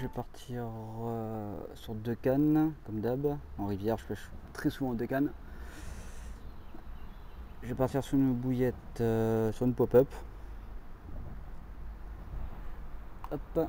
je vais partir sur 2 cannes, comme d'hab. En rivière, je pêche très souvent 2 cannes. Je vais partir sur une bouillette, sur une pop-up. Hop.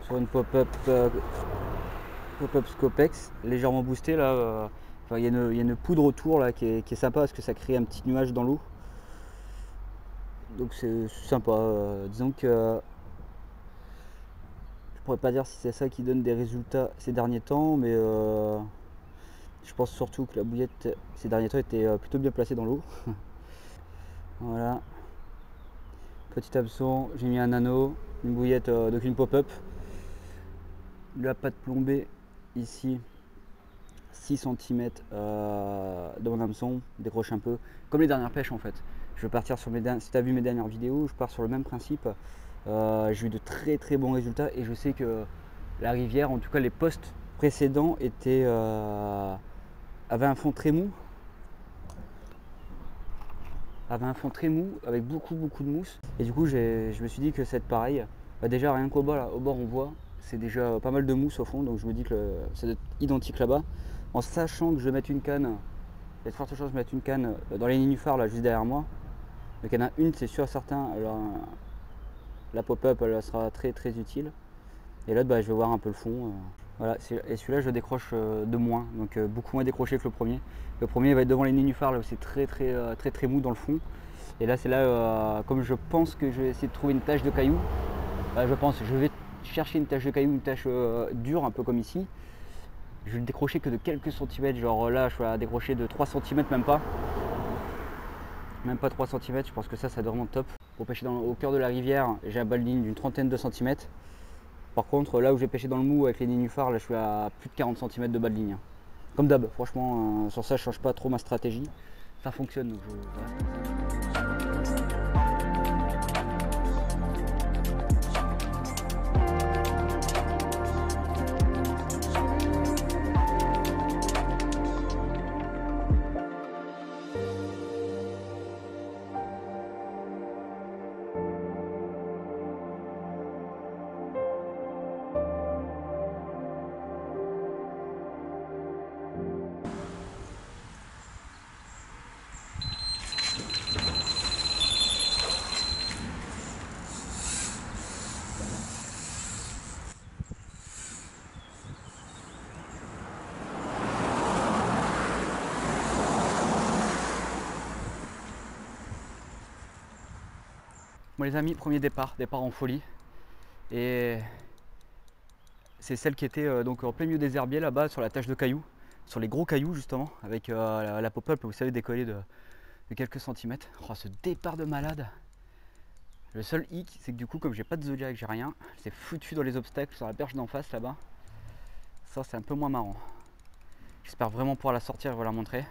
Sur une pop-up Scopex, légèrement boostée là. Il y a une poudre autour là qui est sympa parce que ça crée un petit nuage dans l'eau. Donc c'est sympa. Disons que je pourrais pas dire si c'est ça qui donne des résultats ces derniers temps, mais je pense surtout que la bouillette ces derniers temps était plutôt bien placée dans l'eau. Voilà. Petit hameçon, j'ai mis un anneau, une bouillette, donc une pop-up. La pâte plombée ici, 6 cm de mon hameçon, décroche un peu, comme les dernières pêches en fait. Je vais partir sur si tu as vu mes dernières vidéos, je pars sur le même principe. J'ai eu de très bons résultats et je sais que la rivière, en tout cas les posts précédents, avaient un fond très mou. Avec beaucoup de mousse. Et du coup, je me suis dit que c'est pareil. Déjà, rien qu'au bord, là, au bord, on voit, c'est déjà pas mal de mousse au fond. Donc je me dis que ça doit être identique là-bas. En sachant que je vais mettre une canne, il y a de fortes chances de mettre une canne dans les nénuphars, là, juste derrière moi. Donc il y en a une, c'est sûr, certain. Alors, la pop-up, elle sera très utile. Et l'autre, je vais voir un peu le fond. Voilà, et celui-là, je le décroche de moins, donc beaucoup moins décroché que le premier. Le premier va être devant les nénuphars, là où c'est très mou dans le fond. Et là, c'est là, comme je pense que je vais essayer de trouver une tache de caillou, je vais chercher une tache de caillou, une tache dure, un peu comme ici. Je vais le décrocher que de quelques centimètres, genre là, je vais décrocher de 3 cm, même pas 3 cm, je pense que ça doit vraiment top. Pour pêcher au cœur de la rivière, j'ai un baldine d'une trentaine de centimètres. Par contre, là où j'ai pêché dans le mou avec les nénuphars, là je suis à plus de 40 cm de bas de ligne. Comme d'hab, franchement, sur ça je change pas trop ma stratégie. Ça fonctionne. Donc voilà. Bon les amis, premier départ en folie. Et c'est celle qui était donc en plein milieu des herbiers là-bas sur la tache de cailloux, sur les gros cailloux justement, avec la pop-up, vous savez, décollée de quelques centimètres. Oh, ce départ de malade. Le seul hic, c'est que du coup, comme j'ai pas de Zodiac, j'ai rien, c'est foutu dans les obstacles sur la perche d'en face là-bas. Ça, c'est un peu moins marrant. J'espère vraiment pouvoir la sortir et vous la montrer.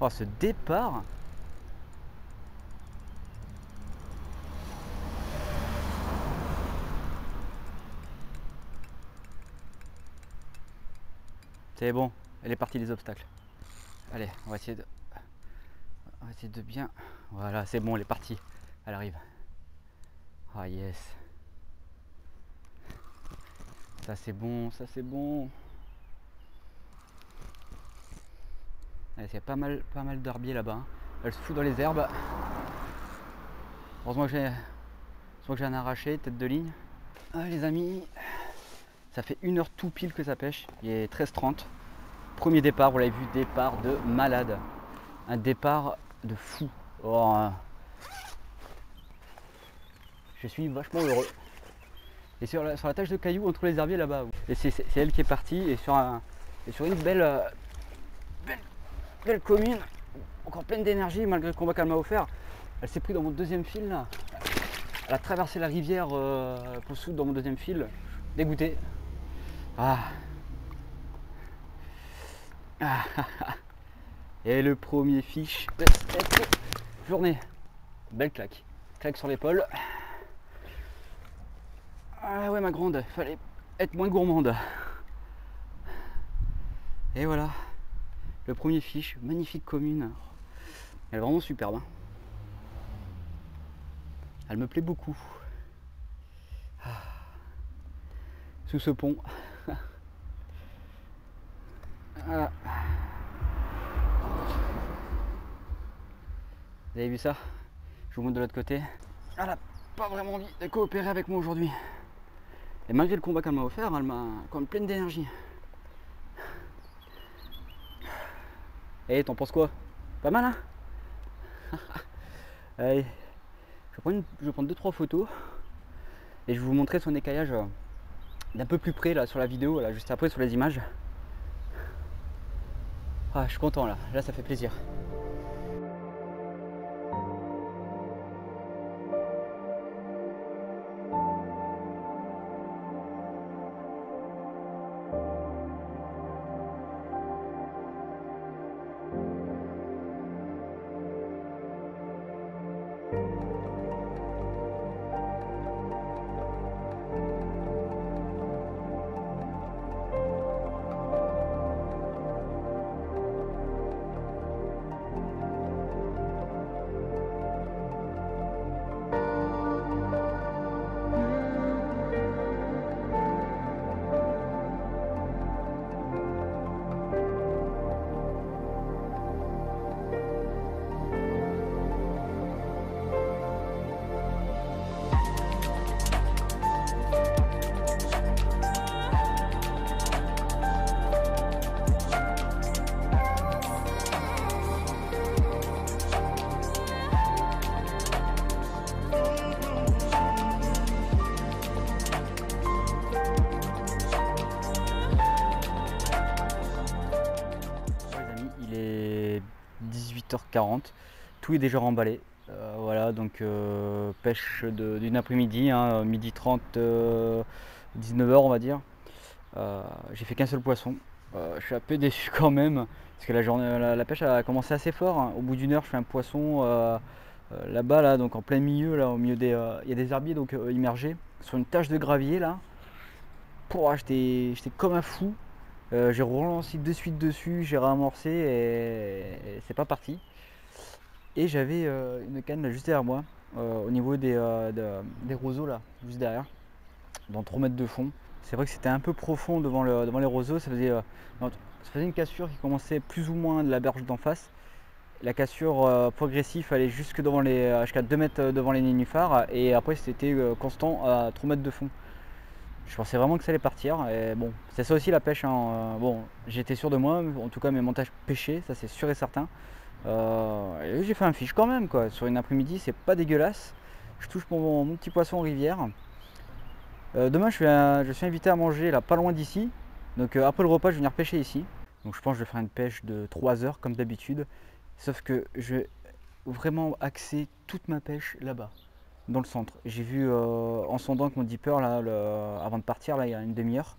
Oh, ce départ! C'est bon, elle est partie des obstacles. Allez, on va essayer de bien. Voilà, c'est bon, elle est partie. Elle arrive. Ah yes. Ça c'est bon, ça c'est bon. Il y a pas mal d'herbiers là-bas. Elle se fout dans les herbes. Heureusement que j'ai un arraché, tête de ligne. Ah, les amis, ça fait 1 heure tout pile que ça pêche. Il est 13h30. Premier départ, vous l'avez vu, départ de malade. Un départ de fou. Oh, je suis vachement heureux. Et sur la tâche de cailloux entre les herbiers là-bas. Et c'est elle qui est partie. Et sur une belle commune, encore pleine d'énergie malgré le combat qu'elle m'a offert. Elle s'est pris dans mon deuxième fil là. Elle a traversé la rivière pour se foutre dans mon deuxième fil. Dégoûté. Et le premier fiche de cette journée. Belle claque. Claque sur l'épaule. Ah ouais, ma grande, il fallait être moins gourmande. Et voilà. Le premier fiche, magnifique commune. Elle est vraiment superbe. Hein. Elle me plaît beaucoup. Sous ce pont. Voilà. Vous avez vu ça? Je vous montre de l'autre côté. Elle n'a pas vraiment envie de coopérer avec moi aujourd'hui. Et malgré le combat qu'elle m'a offert, elle m'a quand même pleine d'énergie. Et t'en penses quoi? Pas mal, hein? Allez, je vais prendre 2-3 photos et je vais vous montrer son écaillage d'un peu plus près là sur la vidéo, là juste après sur les images. Ah, je suis content là ça fait plaisir. Il est 18h40, tout est déjà remballé. Voilà, donc pêche d'une après-midi, hein, 12h30, 19h on va dire. J'ai fait qu'un seul poisson. Je suis un peu déçu quand même, parce que la pêche a commencé assez fort. Hein. Au bout d'une heure, je fais un poisson là-bas, là, donc en plein milieu, là, au milieu des, il y a des herbiers donc immergés sur une tache de gravier là. J'étais comme un fou. J'ai relancé de suite dessus, j'ai ramorcé et c'est pas parti. Et j'avais une canne là, juste derrière moi, au niveau des roseaux là, juste derrière, dans 3 mètres de fond. C'est vrai que c'était un peu profond devant les roseaux, ça faisait une cassure qui commençait plus ou moins de la berge d'en face. La cassure progressive allait jusqu'à 2 mètres devant les nénuphars et après c'était constant à 3 mètres de fond. Je pensais vraiment que ça allait partir et bon, c'est ça aussi la pêche. Hein. Bon, j'étais sûr de moi, en tout cas mes montages pêchés, ça c'est sûr et certain. Et j'ai fait un fiche quand même quoi. Sur une après-midi, c'est pas dégueulasse. Je touche mon petit poisson en rivière. Demain, je suis invité à manger là, pas loin d'ici. Donc après le repas, je vais venir pêcher ici. Donc je pense que je vais faire une pêche de 3 heures comme d'habitude. Sauf que je vais vraiment axer toute ma pêche là-bas, dans le centre. J'ai vu en sondant avec mon dipper là, avant de partir là, il y a une demi-heure,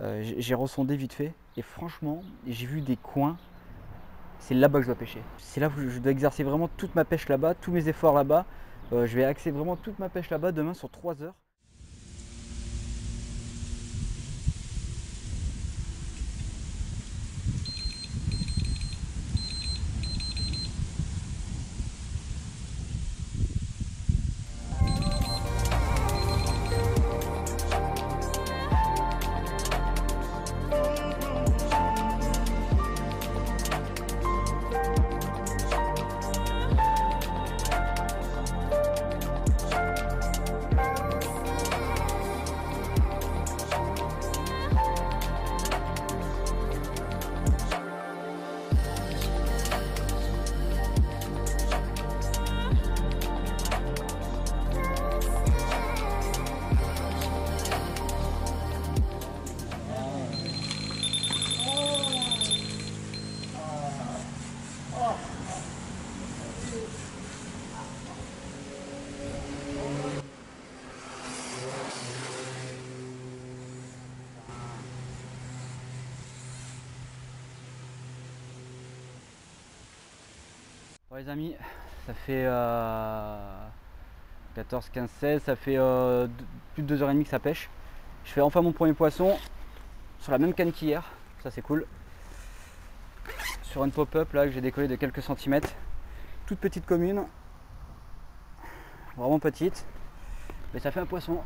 j'ai ressondé vite fait et franchement j'ai vu des coins. C'est là-bas que je dois pêcher. C'est là où je dois exercer vraiment toute ma pêche là-bas, tous mes efforts là-bas. Je vais axer vraiment toute ma pêche là-bas demain sur 3 heures. Bon les amis, ça fait 14, 15, 16, ça fait plus de 2h30 que ça pêche. Je fais enfin mon premier poisson sur la même canne qu'hier, ça c'est cool. Sur une pop-up là que j'ai décollé de quelques centimètres. toute petite commune, vraiment petite, mais ça fait un poisson.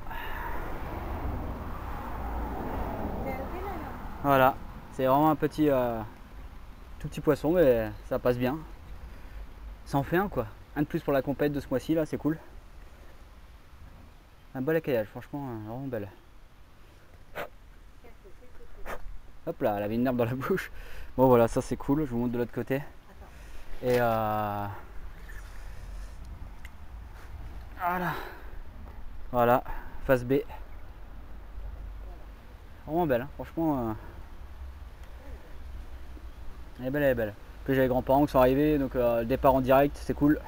Voilà, c'est vraiment un petit, tout petit poisson, mais ça passe bien. Ça en fait un quoi, un de plus pour la compète de ce mois-ci là, c'est cool. Un bel écaillage, franchement, vraiment belle. Hop là, elle avait une herbe dans la bouche. Bon voilà, ça c'est cool, je vous montre de l'autre côté. Et voilà, face B. Vraiment belle, hein. Franchement. Elle est belle, elle est belle. Puis j'ai les grands-parents qui sont arrivés, donc le départ en direct, c'est cool.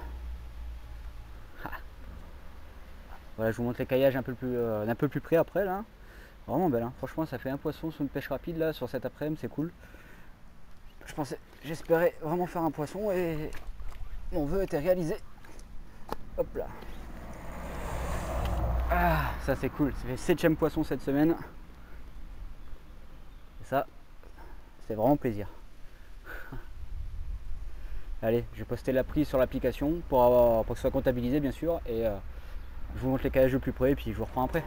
Voilà, je vous montre les caillages un peu plus près après là. Vraiment belle, hein. Franchement ça fait un poisson sur une pêche rapide là, sur cet après-midi, c'est cool. J'espérais vraiment faire un poisson et mon vœu était réalisé. Hop là. Ah, ça c'est cool, ça fait 7e poisson cette semaine. Et ça, c'est vraiment plaisir. Allez, je vais poster la prise sur l'application pour que ce soit comptabilisé bien sûr. Et je vous montre les caillages de plus près et puis je vous reprends après.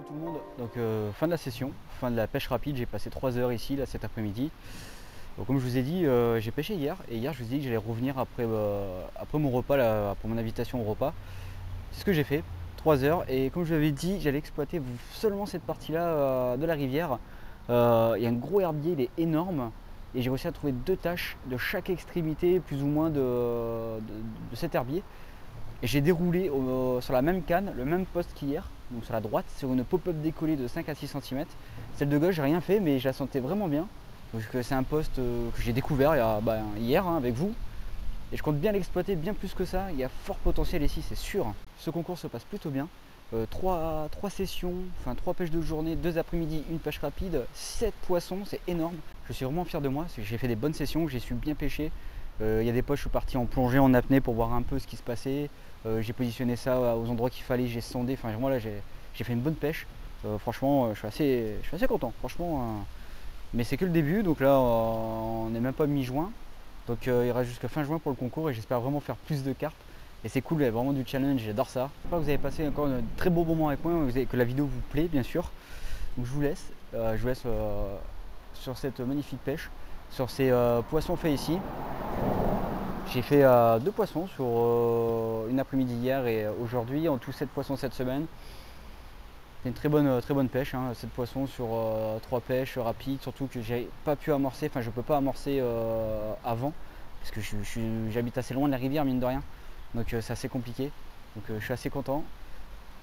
Tout le monde, donc fin de la session, fin de la pêche rapide, j'ai passé 3 heures ici là cet après-midi. Donc comme je vous ai dit, j'ai pêché hier et hier je vous ai dit que j'allais revenir après mon repas, là, pour mon invitation au repas. C'est ce que j'ai fait, 3 heures, et comme je vous avais dit, j'allais exploiter seulement cette partie-là de la rivière. Il y a un gros herbier, il est énorme, et j'ai réussi à trouver 2 taches de chaque extrémité plus ou moins de cet herbier. Et j'ai déroulé sur la même canne, le même poste qu'hier, donc sur la droite, sur une pop-up décollée de 5 à 6 cm. Celle de gauche, j'ai rien fait, mais je la sentais vraiment bien. Donc c'est un poste que j'ai découvert hier avec vous. Et je compte bien l'exploiter bien plus que ça. Il y a fort potentiel ici, c'est sûr. Ce concours se passe plutôt bien. 3 sessions, enfin 3 pêches de journée, 2 après-midi, une pêche rapide, 7 poissons, c'est énorme. Je suis vraiment fier de moi, j'ai fait des bonnes sessions, j'ai su bien pêcher. Il y a des fois je suis parti en plongée, en apnée pour voir un peu ce qui se passait. J'ai positionné ça aux endroits qu'il fallait, j'ai sondé, enfin moi là j'ai fait une bonne pêche. Franchement je suis assez content, franchement. Mais c'est que le début, donc là on n'est même pas mi-juin. Donc il y aura jusqu'à fin juin pour le concours et j'espère vraiment faire plus de carpes. Et c'est cool, il y a vraiment du challenge, j'adore ça. J'espère que vous avez passé encore un très beau moment avec moi, que la vidéo vous plaît bien sûr. Donc je vous laisse sur cette magnifique pêche, sur ces poissons faits ici. J'ai fait 2 poissons sur une après-midi hier et aujourd'hui, en tout 7 poissons cette semaine. C'est une très bonne pêche, hein, 7 poissons sur 3 pêches rapides, surtout que j'ai pas pu amorcer, enfin je peux pas amorcer avant, parce que j'habite assez loin de la rivière mine de rien, donc c'est assez compliqué, donc je suis assez content.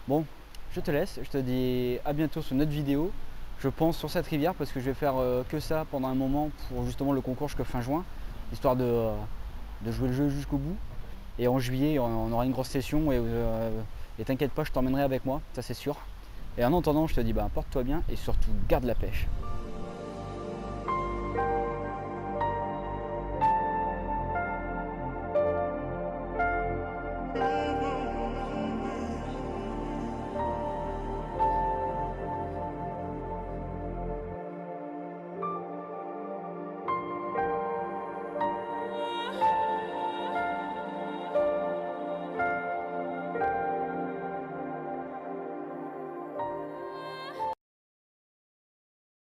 Bon, je te laisse, je te dis à bientôt sur une autre vidéo, je pense sur cette rivière, parce que je vais faire que ça pendant un moment pour justement le concours jusqu'à fin juin, histoire de jouer le jeu jusqu'au bout. Et en juillet, on aura une grosse session et t'inquiète pas, je t'emmènerai avec moi, ça c'est sûr. Et en attendant, je te dis, porte-toi bien et surtout, garde la pêche.